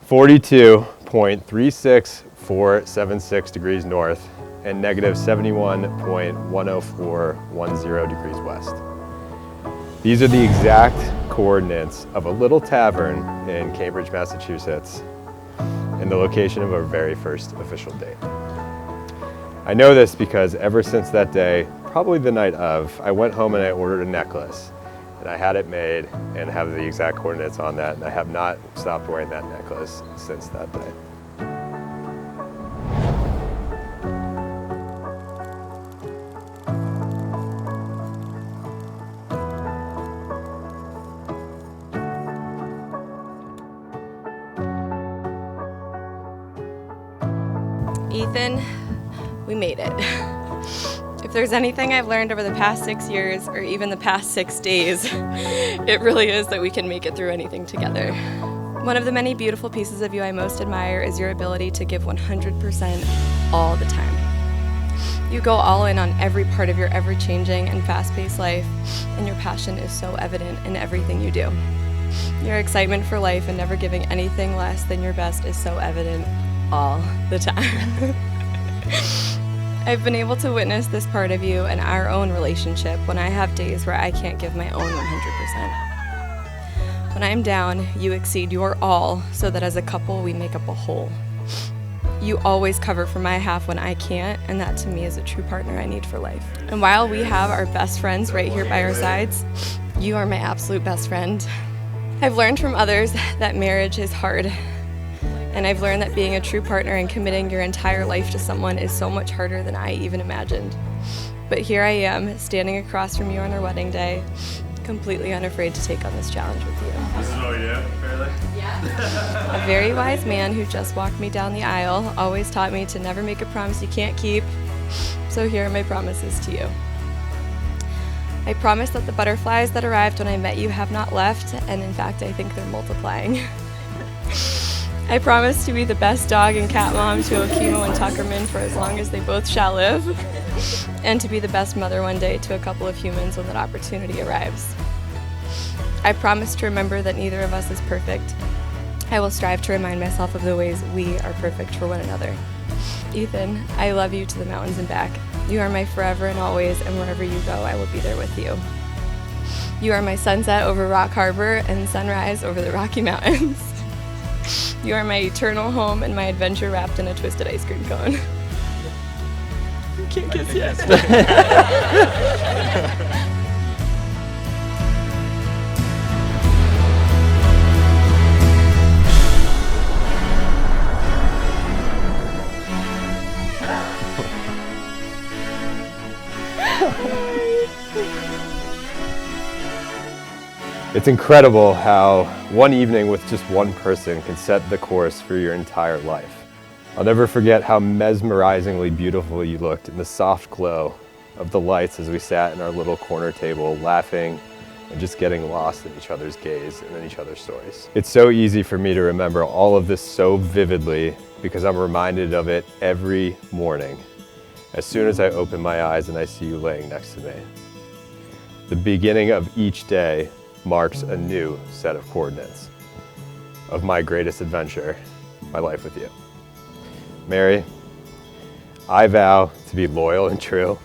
42.36476 degrees north and negative 71.10410 degrees west. These are the exact coordinates of a little tavern in Cambridge, Massachusetts, and the location of our very first official date. I know this because ever since that day, probably the night of, I went home and I ordered a necklace, and I had it made and have the exact coordinates on that, and I have not stopped wearing that necklace since that day. Ethan, we made it. If there's anything I've learned over the past 6 years, or even the past 6 days, it really is that we can make it through anything together. One of the many beautiful pieces of you I most admire is your ability to give 100% all the time. You go all in on every part of your ever-changing and fast-paced life, and your passion is so evident in everything you do. Your excitement for life and never giving anything less than your best is so evident all the time. I've been able to witness this part of you and our own relationship when I have days where I can't give my own 100%. When I'm down, you exceed your all so that as a couple we make up a whole. You always cover for my half when I can't, and that to me is a true partner I need for life. And while we have our best friends right here by our sides, you are my absolute best friend. I've learned from others that marriage is hard. And I've learned that being a true partner and committing your entire life to someone is so much harder than I even imagined. But here I am, standing across from you on our wedding day, completely unafraid to take on this challenge with you. This is what we do, fairly? Yeah. A very wise man who just walked me down the aisle always taught me to never make a promise you can't keep. So here are my promises to you. I promise that the butterflies that arrived when I met you have not left, and in fact I think they're multiplying. I promise to be the best dog and cat mom to Okemo and Tuckerman for as long as they both shall live, and to be the best mother one day to a couple of humans when that opportunity arrives. I promise to remember that neither of us is perfect. I will strive to remind myself of the ways we are perfect for one another. Ethan, I love you to the mountains and back. You are my forever and always, and wherever you go, I will be there with you. You are my sunset over Rock Harbor and sunrise over the Rocky Mountains. You are my eternal home and my adventure wrapped in a twisted ice cream cone. You can't kiss yet. It's incredible how one evening with just one person can set the course for your entire life. I'll never forget how mesmerizingly beautiful you looked in the soft glow of the lights as we sat in our little corner table laughing and just getting lost in each other's gaze and in each other's stories. It's so easy for me to remember all of this so vividly because I'm reminded of it every morning as soon as I open my eyes and I see you laying next to me. The beginning of each day marks a new set of coordinates of my greatest adventure, my life with you. Mary, I vow to be loyal and true.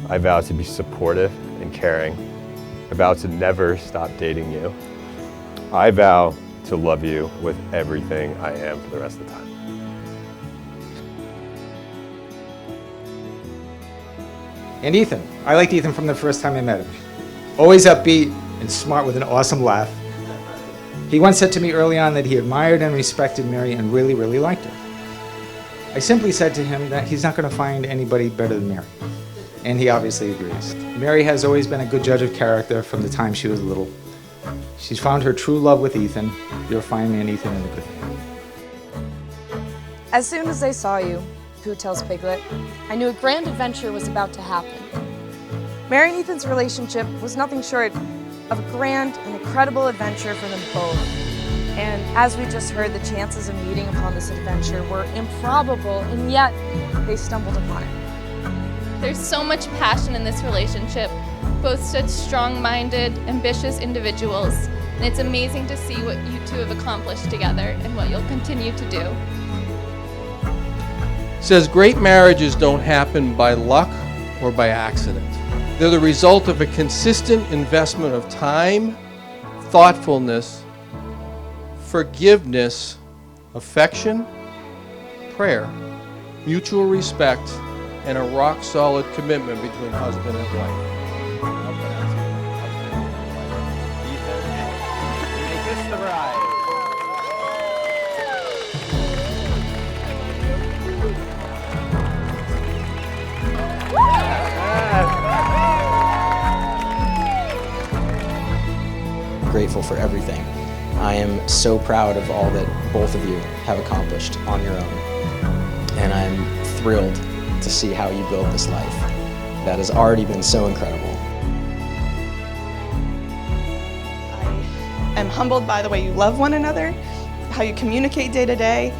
I vow to be supportive and caring. I vow to never stop dating you. I vow to love you with everything I am for the rest of the time. And Ethan, I liked Ethan from the first time I met him. Always upbeat and smart with an awesome laugh. He once said to me early on that he admired and respected Mary and really, really liked her. I simply said to him that he's not going to find anybody better than Mary. And he obviously agrees. Mary has always been a good judge of character from the time she was little. She's found her true love with Ethan. You're a fine man, Ethan, and a good man. As soon as I saw you, Pooh tells Piglet, I knew a grand adventure was about to happen. Mary and Ethan's relationship was nothing short of a grand and incredible adventure for them both. And as we just heard, the chances of meeting upon this adventure were improbable, and yet they stumbled upon it. There's so much passion in this relationship, both such strong-minded, ambitious individuals, And it's amazing to see what you two have accomplished together and what you'll continue to do. It says great marriages don't happen by luck or by accident. They're the result of a consistent investment of time, thoughtfulness, forgiveness, affection, prayer, mutual respect, and a rock-solid commitment between husband and wife. Kiss the bride. Grateful for everything. I am so proud of all that both of you have accomplished on your own. And I'm thrilled to see how you build this life that has already been so incredible. I am humbled by the way you love one another, how you communicate day to day.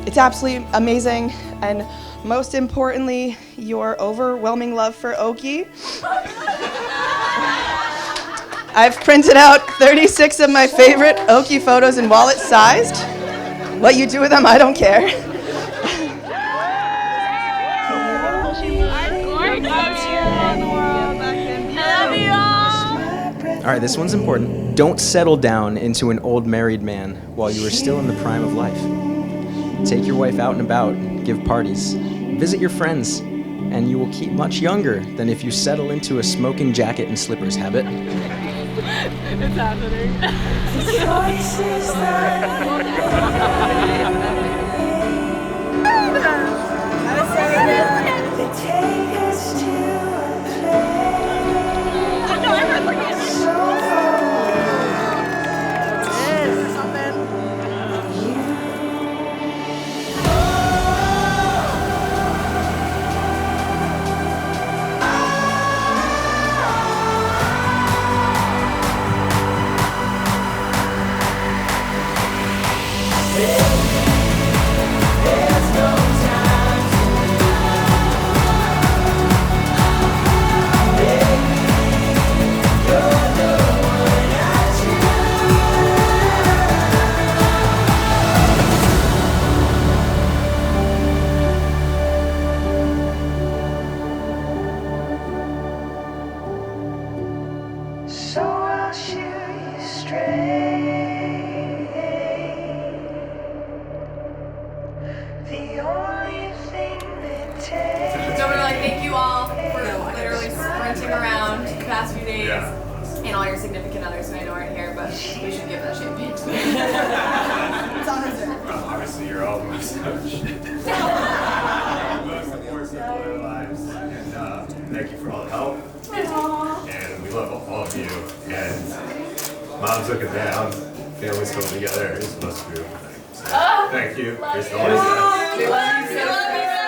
It's absolutely amazing, and most importantly, your overwhelming love for Okie. I've printed out 36 of my favorite Okie photos in wallet sized. What you do with them, I don't care. All right, this one's important. Don't settle down into an old married man while you are still in the prime of life. Take your wife out and about, give parties, visit your friends, and you will keep much younger than if you settle into a smoking jacket and slippers habit. It's happening. So I'll shoot you straight. The only thing that takes. So I want to thank you all for literally sprinting around the past few days, and all your significant others who I know aren't here, but we should give that champagne to them. It's on reserve. Well, obviously, you're all the most most important people in our lives, and thank you for all the help. And we love all of you. And mom's looking down, family's coming together. It's supposed to be a beautiful thing. So, thank you. Here's the one. We love you so much.